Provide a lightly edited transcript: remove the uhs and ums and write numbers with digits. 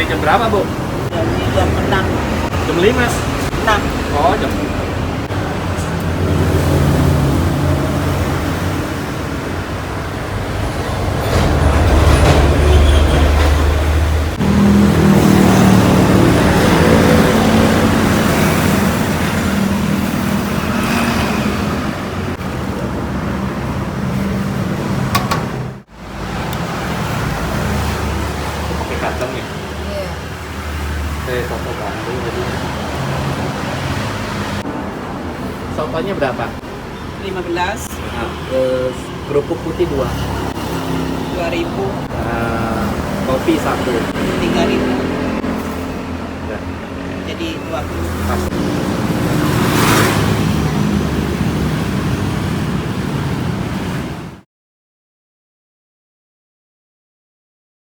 jam berapa, Bu? Jam 6. Jam 5. 6. Oh, jam. Pakai kacang ya? Iya. Saya soto Bandung jadi. Sotonya berapa? 15. Nah, kerupuk putih 2. 2.000. Kopi 1. 3.000. Ya, Jadi 20. pas.